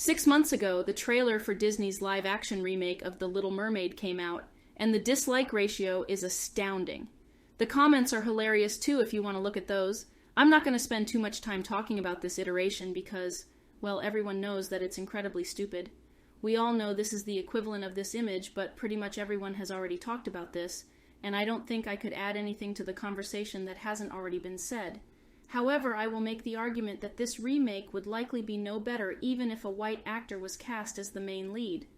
6 months ago, the trailer for Disney's live-action remake of The Little Mermaid came out, and the dislike ratio is astounding. The comments are hilarious too if you want to look at those. I'm not going to spend too much time talking about this iteration because, well, everyone knows that it's incredibly stupid. We all know this is the equivalent of this image, but pretty much everyone has already talked about this, and I don't think I could add anything to the conversation that hasn't already been said. However, I will make the argument that this remake would likely be no better even if a white actor was cast as the main lead.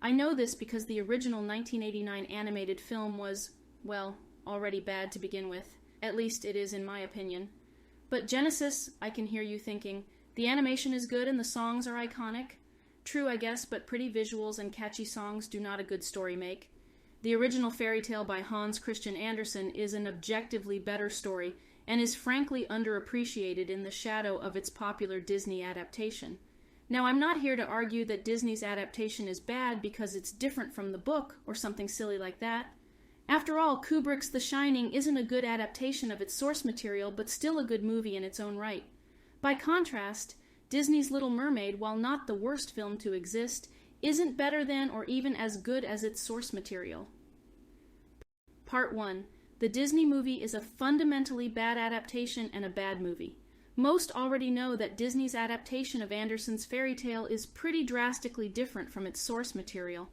I know this because the original 1989 animated film was, well, already bad to begin with. At least it is in my opinion. But Genesis, I can hear you thinking, the animation is good and the songs are iconic. True, I guess, but pretty visuals and catchy songs do not a good story make. The original Fairytale by Hans Christian Andersen is an objectively better story and is frankly underappreciated in the shadow of its popular Disney adaptation. Now, I'm not here to argue that Disney's adaptation is bad because it's different from the book or something silly like that. After all, Kubrick's The Shining isn't a good adaptation of its source material, but still a good movie in its own right. By contrast, Disney's Little Mermaid, while not the worst film to exist, isn't better than or even as good as its source material. Part 1. The Disney movie is a fundamentally bad adaptation and a bad movie. Most already know that Disney's adaptation of Andersen's fairy tale is pretty drastically different from its source material.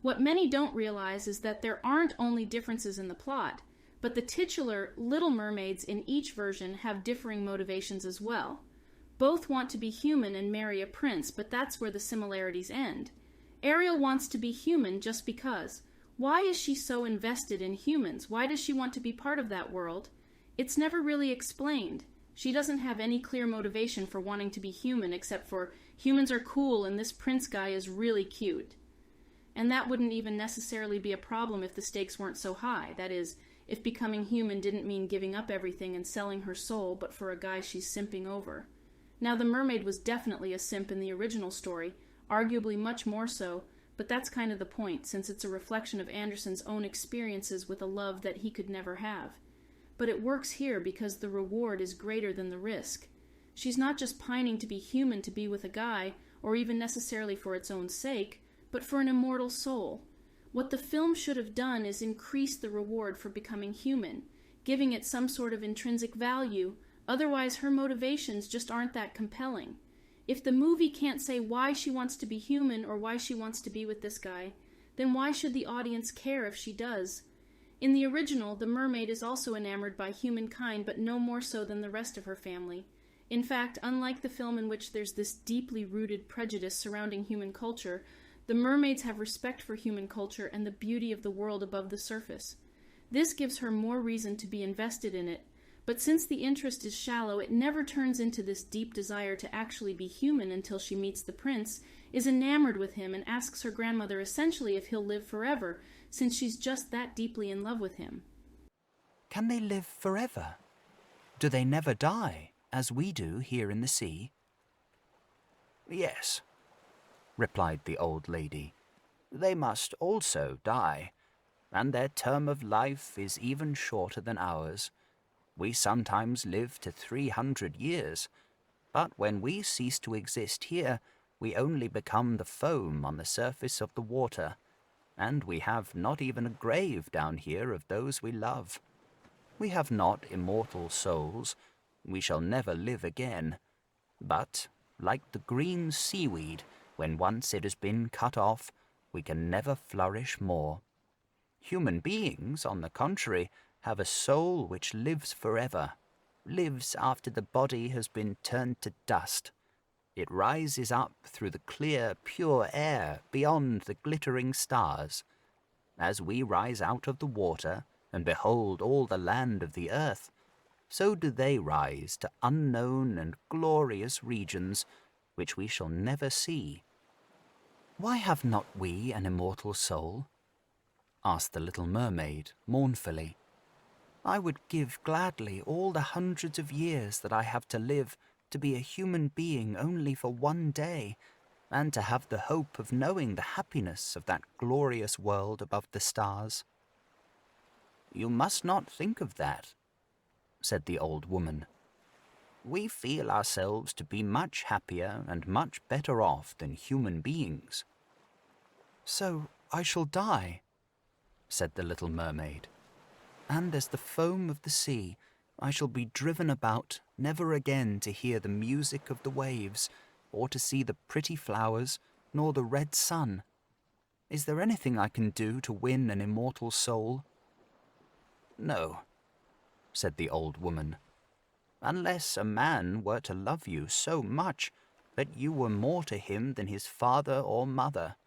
What many don't realize is that there aren't only differences in the plot, but the titular Little Mermaids in each version have differing motivations as well. Both want to be human and marry a prince, but that's where the similarities end. Ariel wants to be human just because. Why is she so invested in humans? Why does she want to be part of that world? It's never really explained. She doesn't have any clear motivation for wanting to be human except for humans are cool and this prince guy is really cute. And that wouldn't even necessarily be a problem if the stakes weren't so high. That is, if becoming human didn't mean giving up everything and selling her soul, but for a guy she's simping over. Now, the mermaid was definitely a simp in the original story, arguably much more so, but that's kind of the point, since it's a reflection of Andersen's own experiences with a love that he could never have. But it works here because the reward is greater than the risk. She's not just pining to be human to be with a guy, or even necessarily for its own sake, but for an immortal soul. What the film should have done is increase the reward for becoming human, giving it some sort of intrinsic value, otherwise her motivations just aren't that compelling. If the movie can't say why she wants to be human or why she wants to be with this guy, then why should the audience care if she does? In the original, the mermaid is also enamored by humankind, but no more so than the rest of her family. In fact, unlike the film in which there's this deeply rooted prejudice surrounding human culture, the mermaids have respect for human culture and the beauty of the world above the surface. This gives her more reason to be invested in it, but since the interest is shallow, it never turns into this deep desire to actually be human until she meets the prince, is enamored with him, and asks her grandmother essentially if he'll live forever, since she's just that deeply in love with him. Can they live forever? Do they never die, as we do here in the sea? Yes, replied the old lady. They must also die, and their term of life is even shorter than ours. We sometimes live to 300 years, but when we cease to exist here, we only become the foam on the surface of the water, and we have not even a grave down here of those we love. We have not immortal souls, we shall never live again, but, like the green seaweed, when once it has been cut off, we can never flourish more. Human beings, on the contrary, have a soul which lives forever, lives after the body has been turned to dust. It rises up through the clear, pure air beyond the glittering stars. As we rise out of the water and behold all the land of the earth, so do they rise to unknown and glorious regions which we shall never see. Why have not we an immortal soul? Asked the little mermaid mournfully. I would give gladly all the hundreds of years that I have to live to be a human being only for one day, and to have the hope of knowing the happiness of that glorious world above the stars. You must not think of that, said the old woman. we feel ourselves to be much happier and much better off than human beings." "So I shall die," said the little mermaid, "and as the foam of the sea, I shall be driven about, never again to hear the music of the waves, or to see the pretty flowers, nor the red sun. Is there anything I can do to win an immortal soul?" "No," said the old woman, "unless a man were to love you so much that you were more to him than his father or mother,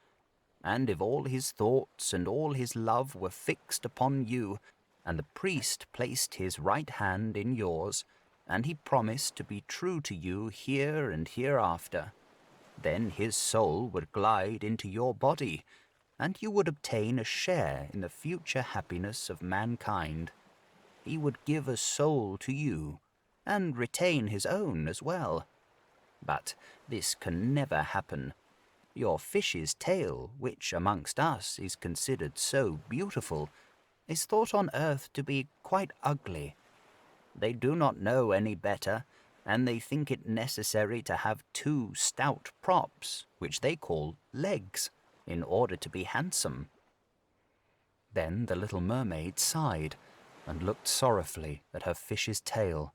and if all his thoughts and all his love were fixed upon you, and the priest placed his right hand in yours, and he promised to be true to you here and hereafter, then his soul would glide into your body, and you would obtain a share in the future happiness of mankind. He would give a soul to you, and retain his own as well. But this can never happen. Your fish's tail, which amongst us is considered so beautiful, is thought on earth to be quite ugly. They do not know any better, and they think it necessary to have 2 stout props, which they call legs, in order to be handsome." Then the little mermaid sighed and looked sorrowfully at her fish's tail.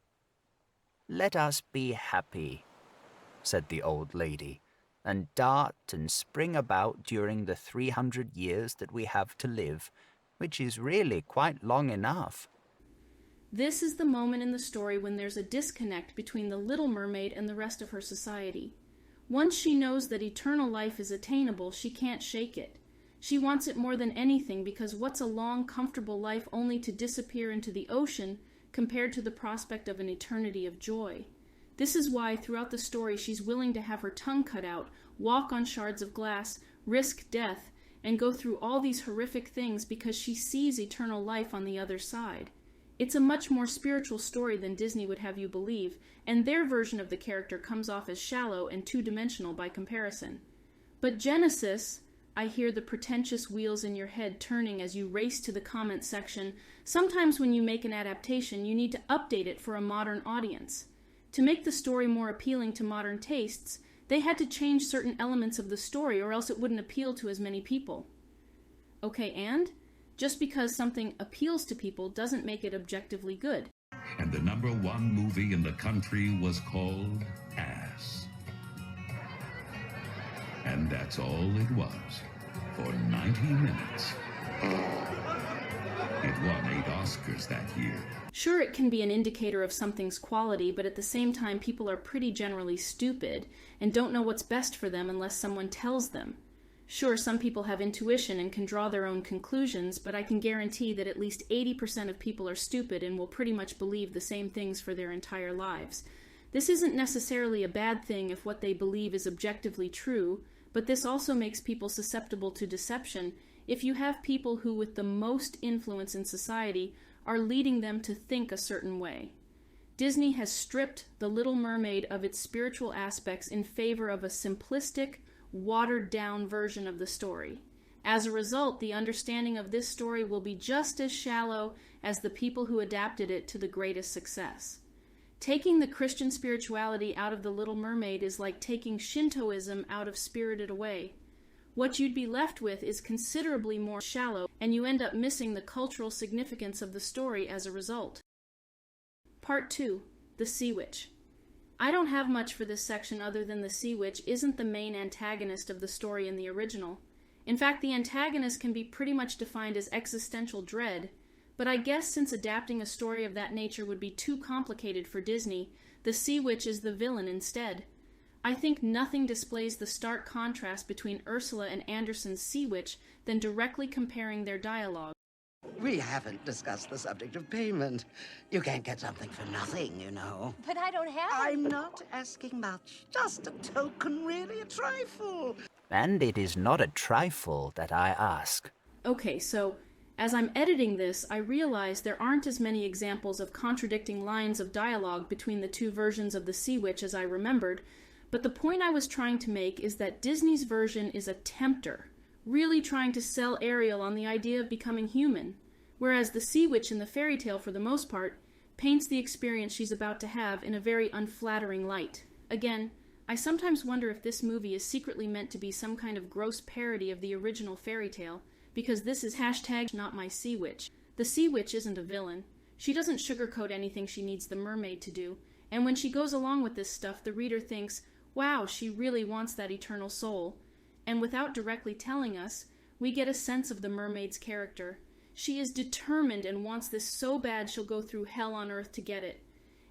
"Let us be happy," said the old lady, "and dart and spring about during the 300 years that we have to live, which is really quite long enough." This is the moment in the story when there's a disconnect between the Little Mermaid and the rest of her society. Once she knows that eternal life is attainable, she can't shake it. She wants it more than anything because what's a long, comfortable life only to disappear into the ocean compared to the prospect of an eternity of joy? This is why throughout the story she's willing to have her tongue cut out, walk on shards of glass, risk death, and go through all these horrific things because she sees eternal life on the other side. It's a much more spiritual story than Disney would have you believe, and their version of the character comes off as shallow and two-dimensional by comparison. But Genesis, I hear the pretentious wheels in your head turning as you race to the comment section. Sometimes when you make an adaptation, you need to update it for a modern audience. To make the story more appealing to modern tastes, they had to change certain elements of the story or else it wouldn't appeal to as many people. Okay, and? Just because something appeals to people doesn't make it objectively good. And the #1 movie in the country was called Ass. And that's all it was for 90 minutes. It won 8 Oscars that year. Sure, it can be an indicator of something's quality, but at the same time, people are pretty generally stupid and don't know what's best for them unless someone tells them. Sure, some people have intuition and can draw their own conclusions, but I can guarantee that at least 80% of people are stupid and will pretty much believe the same things for their entire lives. This isn't necessarily a bad thing if what they believe is objectively true, but this also makes people susceptible to deception if you have people who, with the most influence in society, are leading them to think a certain way. Disney has stripped The Little Mermaid of its spiritual aspects in favor of a simplistic, watered-down version of the story. As a result, the understanding of this story will be just as shallow as the people who adapted it to the greatest success. Taking the Christian spirituality out of The Little Mermaid is like taking Shintoism out of Spirited Away. What you'd be left with is considerably more shallow, and you end up missing the cultural significance of the story as a result. Part 2. The Sea Witch. I don't have much for this section other than the Sea Witch isn't the main antagonist of the story in the original. In fact, the antagonist can be pretty much defined as existential dread, but I guess since adapting a story of that nature would be too complicated for Disney, the Sea Witch is the villain instead. I think nothing displays the stark contrast between Ursula and Anderson's Sea Witch than directly comparing their dialogue. We haven't discussed the subject of payment. You can't get something for nothing, you know. But I don't have it. I'm not asking much. Just a token, really, a trifle. And it is not a trifle that I ask. Okay, so as I'm editing this, I realize there aren't as many examples of contradicting lines of dialogue between the two versions of the Sea Witch as I remembered, but the point I was trying to make is that Disney's version is a tempter, really trying to sell Ariel on the idea of becoming human, whereas the Sea Witch in the fairy tale, for the most part, paints the experience she's about to have in a very unflattering light. Again, I sometimes wonder if this movie is secretly meant to be some kind of gross parody of the original fairy tale, because this is #NotMySeaWitch. The Sea Witch isn't a villain. She doesn't sugarcoat anything she needs the mermaid to do, and when she goes along with this stuff, the reader thinks, wow, she really wants that eternal soul. And without directly telling us, we get a sense of the mermaid's character. She is determined and wants this so bad she'll go through hell on earth to get it.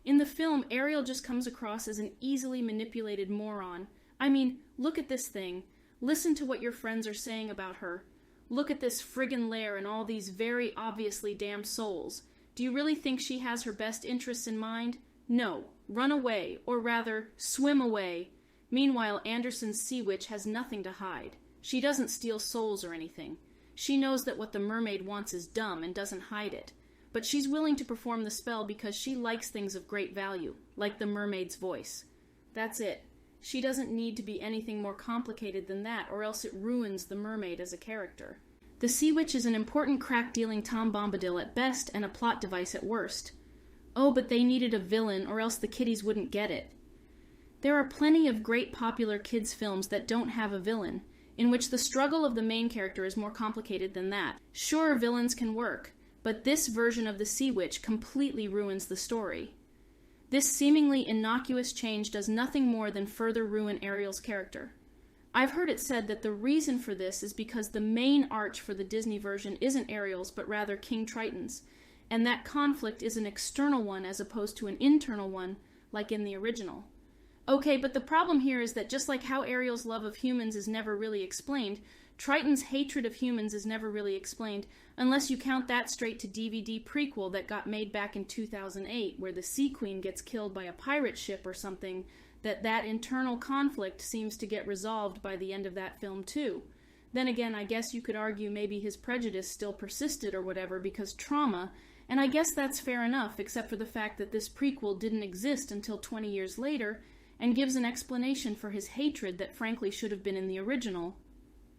In the film, Ariel just comes across as an easily manipulated moron. I mean, look at this thing. Listen to what your friends are saying about her. Look at this friggin' lair and all these very obviously damned souls. Do you really think she has her best interests in mind? No. Run away, or rather, swim away. Meanwhile, Anderson's Sea Witch has nothing to hide. She doesn't steal souls or anything. She knows that what the mermaid wants is dumb and doesn't hide it. But she's willing to perform the spell because she likes things of great value, like the mermaid's voice. That's it. She doesn't need to be anything more complicated than that, or else it ruins the mermaid as a character. The Sea Witch is an important crack-dealing Tom Bombadil at best and a plot device at worst. Oh, but they needed a villain, or else the kiddies wouldn't get it. There are plenty of great popular kids' films that don't have a villain, in which the struggle of the main character is more complicated than that. Sure, villains can work, but this version of the Sea Witch completely ruins the story. This seemingly innocuous change does nothing more than further ruin Ariel's character. I've heard it said that the reason for this is because the main arch for the Disney version isn't Ariel's, but rather King Triton's, and that conflict is an external one as opposed to an internal one, like in the original. Okay, but the problem here is that just like how Ariel's love of humans is never really explained, Triton's hatred of humans is never really explained, unless you count that straight to DVD prequel that got made back in 2008, where the Sea Queen gets killed by a pirate ship or something, that internal conflict seems to get resolved by the end of that film too. Then again, I guess you could argue maybe his prejudice still persisted or whatever because trauma, and I guess that's fair enough, except for the fact that this prequel didn't exist until 20 years later, and gives an explanation for his hatred that frankly should have been in the original.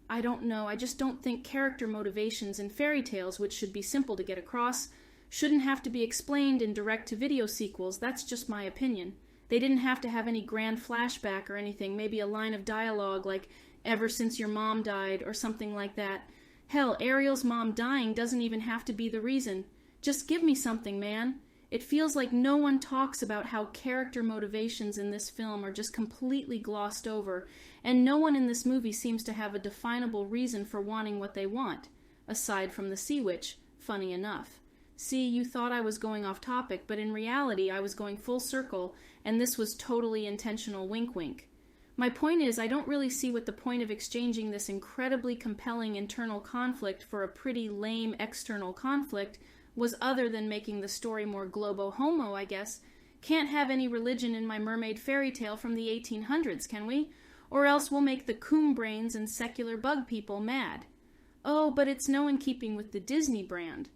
I don't know, I just don't think character motivations in fairy tales, which should be simple to get across, shouldn't have to be explained in direct-to-video sequels. That's just my opinion. They didn't have to have any grand flashback or anything, maybe a line of dialogue like, ever since your mom died, or something like that. Hell, Ariel's mom dying doesn't even have to be the reason. Just give me something, man. It feels like no one talks about how character motivations in this film are just completely glossed over, and no one in this movie seems to have a definable reason for wanting what they want, aside from the Sea Witch, funny enough. See, you thought I was going off topic, but in reality I was going full circle, and this was totally intentional wink-wink. My point is, I don't really see what the point of exchanging this incredibly compelling internal conflict for a pretty lame external conflict was other than making the story more globo-homo, I guess. Can't have any religion in my mermaid fairy tale from the 1800s, can we? Or else we'll make the coom brains and secular bug people mad. Oh, but it's no in keeping with the Disney brand.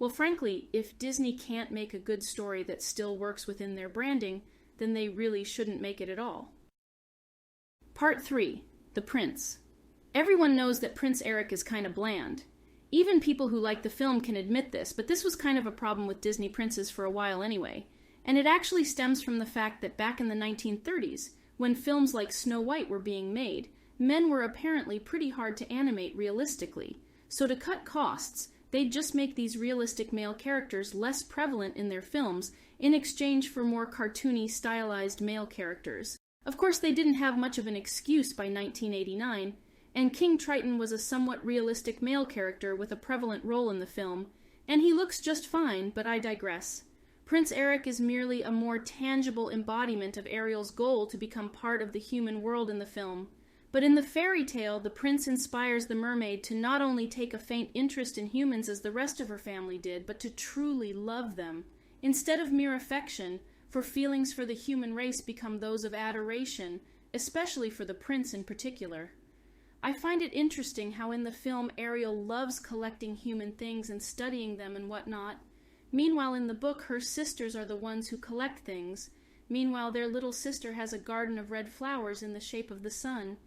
Well, frankly, if Disney can't make a good story that still works within their branding, then they really shouldn't make it at all. Part 3. The Prince. Everyone knows that Prince Eric is kind of bland. Even people who like the film can admit this, but this was kind of a problem with Disney princes for a while anyway. And it actually stems from the fact that back in the 1930s, when films like Snow White were being made, men were apparently pretty hard to animate realistically. So to cut costs, they'd just make these realistic male characters less prevalent in their films in exchange for more cartoony, stylized male characters. Of course, they didn't have much of an excuse by 1989, and King Triton was a somewhat realistic male character with a prevalent role in the film, and he looks just fine, but I digress. Prince Eric is merely a more tangible embodiment of Ariel's goal to become part of the human world in the film. But in the fairy tale, the prince inspires the mermaid to not only take a faint interest in humans as the rest of her family did, but to truly love them. Instead of mere affection, for feelings for the human race become those of adoration, especially for the prince in particular. I find it interesting how in the film Ariel loves collecting human things and studying them and whatnot. Meanwhile, in the book, her sisters are the ones who collect things. Meanwhile, their little sister has a garden of red flowers in the shape of the sun.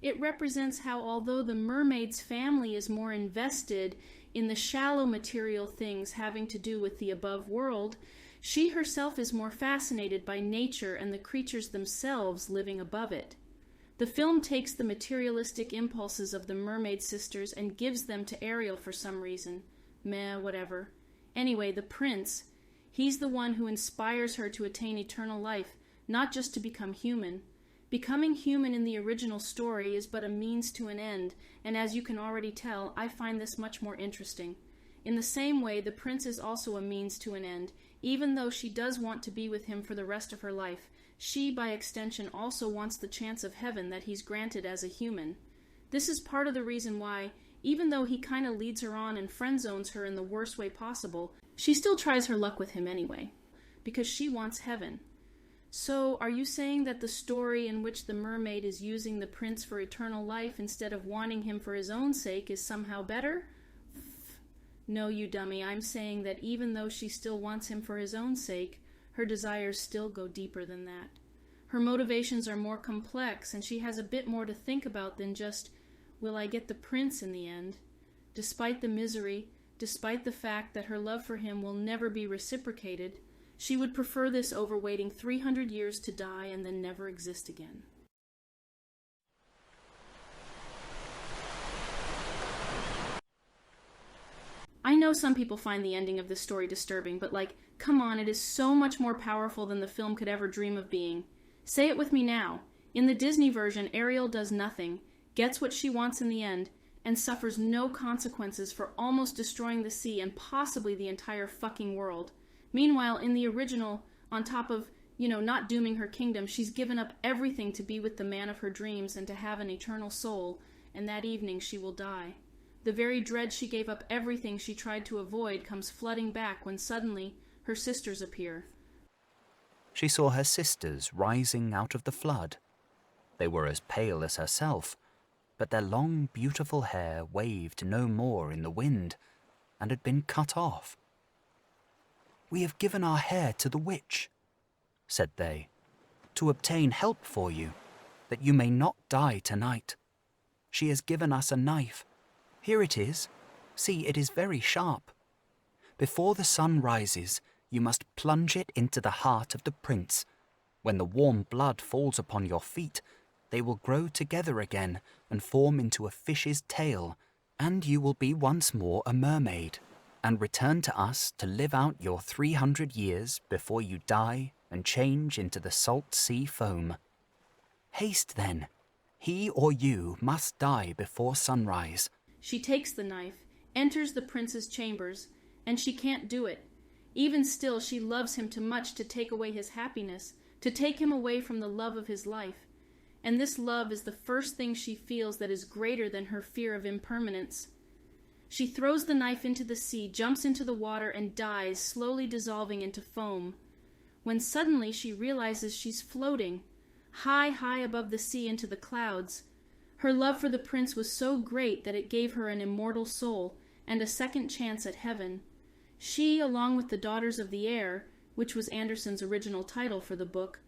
It represents how, although the mermaid's family is more invested in the shallow material things having to do with the above world, She herself is more fascinated by nature and the creatures themselves living above it. The film takes the materialistic impulses of the mermaid sisters and gives them to Ariel for some reason. Meh, whatever. Anyway, the prince, he's the one who inspires her to attain eternal life, not just to become human. Becoming human in the original story is but a means to an end, and as you can already tell, I find this much more interesting. In the same way, the prince is also a means to an end. Even though she does want to be with him for the rest of her life, she, by extension, also wants the chance of heaven that he's granted as a human. This is part of the reason why, even though he kind of leads her on and friend-zones her in the worst way possible, she still tries her luck with him anyway, because she wants heaven. So, are you saying that the story in which the mermaid is using the prince for eternal life instead of wanting him for his own sake is somehow better? No, you dummy, I'm saying that even though she still wants him for his own sake, her desires still go deeper than that. Her motivations are more complex, and she has a bit more to think about than just, will I get the prince in the end? Despite the misery, despite the fact that her love for him will never be reciprocated, she would prefer this over waiting 300 years to die and then never exist again. I know some people find the ending of this story disturbing, but come on, it is so much more powerful than the film could ever dream of being. Say it with me now. In the Disney version, Ariel does nothing, gets what she wants in the end, and suffers no consequences for almost destroying the sea and possibly the entire fucking world. Meanwhile, in the original, on top of, not dooming her kingdom, she's given up everything to be with the man of her dreams and to have an eternal soul, and that evening she will die. The very dread she gave up everything she tried to avoid comes flooding back when suddenly her sisters appear. She saw her sisters rising out of the flood. They were as pale as herself, but their long, beautiful hair waved no more in the wind and had been cut off. "We have given our hair to the witch," said they, "to obtain help for you, that you may not die tonight. She has given us a knife. Here it is. See, it is very sharp. Before the sun rises, you must plunge it into the heart of the prince. When the warm blood falls upon your feet, they will grow together again and form into a fish's tail, and you will be once more a mermaid, and return to us to live out your 300 years before you die and change into the salt sea foam. Haste then. He or you must die before sunrise." She takes the knife, enters the prince's chambers, and she can't do it. Even still, she loves him too much to take away his happiness, to take him away from the love of his life. And this love is the first thing she feels that is greater than her fear of impermanence. She throws the knife into the sea, jumps into the water, and dies, slowly dissolving into foam. When suddenly she realizes she's floating, high, high above the sea into the clouds. Her love for the prince was so great that it gave her an immortal soul and a second chance at heaven. She, along with the Daughters of the Air, which was Anderson's original title for the book,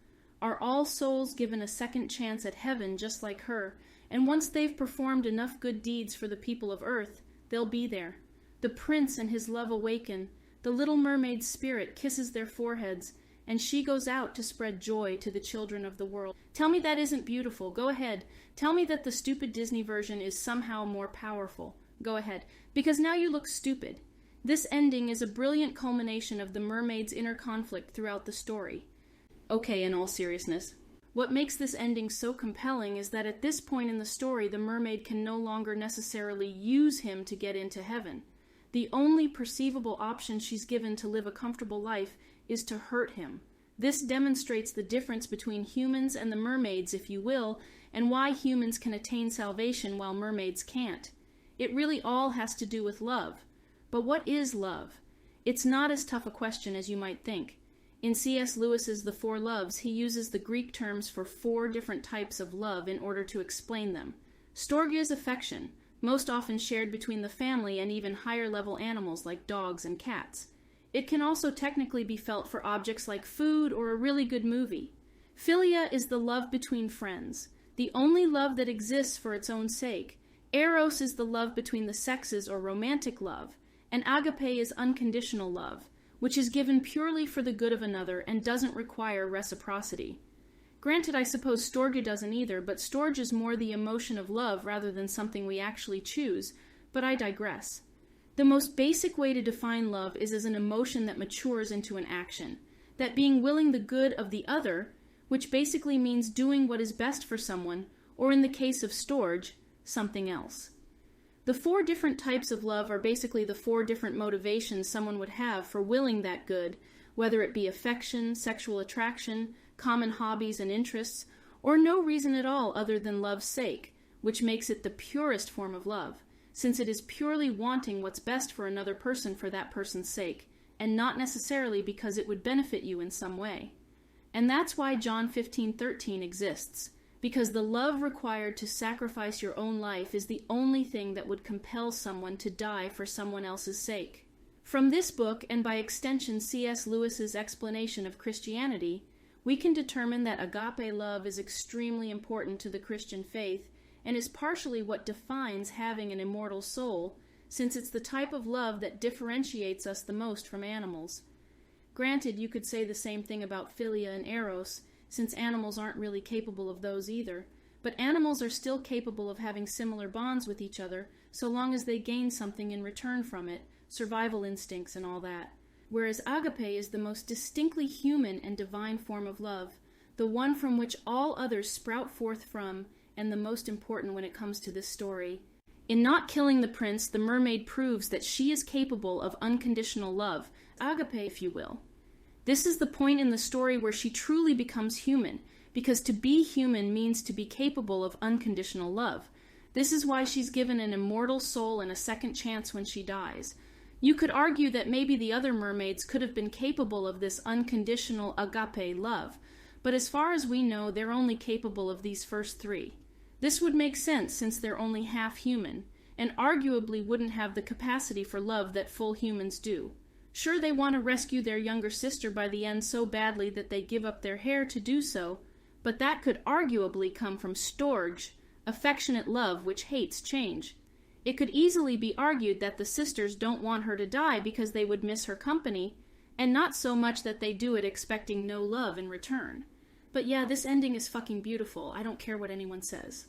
are all souls given a second chance at heaven just like her, and once they've performed enough good deeds for the people of Earth, they'll be there. The prince and his love awaken, the little mermaid's spirit kisses their foreheads, and she goes out to spread joy to the children of the world. Tell me that isn't beautiful. Go ahead. Tell me that the stupid Disney version is somehow more powerful. Go ahead. Because now you look stupid. This ending is a brilliant culmination of the mermaid's inner conflict throughout the story. Okay, in all seriousness, what makes this ending so compelling is that at this point in the story, the mermaid can no longer necessarily use him to get into heaven. The only perceivable option she's given to live a comfortable life is to hurt him. This demonstrates the difference between humans and the mermaids, if you will, and why humans can attain salvation while mermaids can't. It really all has to do with love. But what is love? It's not as tough a question as you might think. In C.S. Lewis's The Four Loves, he uses the Greek terms for 4 different types of love in order to explain them. Storge is affection, most often shared between the family and even higher-level animals like dogs and cats. It can also technically be felt for objects like food or a really good movie. Philia is the love between friends, the only love that exists for its own sake. Eros is the love between the sexes or romantic love, and agape is unconditional love, which is given purely for the good of another and doesn't require reciprocity. Granted, I suppose storge doesn't either, but storge is more the emotion of love rather than something we actually choose, but I digress. The most basic way to define love is as an emotion that matures into an action, that being willing the good of the other, which basically means doing what is best for someone, or in the case of storge, something else. The 4 different types of love are basically the 4 different motivations someone would have for willing that good, whether it be affection, sexual attraction, common hobbies and interests, or no reason at all other than love's sake, which makes it the purest form of love, since it is purely wanting what's best for another person for that person's sake, and not necessarily because it would benefit you in some way. And that's why John 15:13 exists, because the love required to sacrifice your own life is the only thing that would compel someone to die for someone else's sake. From this book, and by extension C.S. Lewis's explanation of Christianity, we can determine that agape love is extremely important to the Christian faith and is partially what defines having an immortal soul, since it's the type of love that differentiates us the most from animals. Granted, you could say the same thing about philia and eros, since animals aren't really capable of those either, but animals are still capable of having similar bonds with each other so long as they gain something in return from it, survival instincts and all that. Whereas agape is the most distinctly human and divine form of love, the one from which all others sprout forth from, and the most important when it comes to this story. In not killing the prince, the mermaid proves that she is capable of unconditional love, agape if you will. This is the point in the story where she truly becomes human, because to be human means to be capable of unconditional love. This is why she's given an immortal soul and a second chance when she dies. You could argue that maybe the other mermaids could have been capable of this unconditional agape love, but as far as we know, they're only capable of these first 3. This would make sense since they're only half human, and arguably wouldn't have the capacity for love that full humans do. Sure, they want to rescue their younger sister by the end so badly that they give up their hair to do so, but that could arguably come from storge, affectionate love which hates change. It could easily be argued that the sisters don't want her to die because they would miss her company, and not so much that they do it expecting no love in return. But yeah, this ending is fucking beautiful. I don't care what anyone says.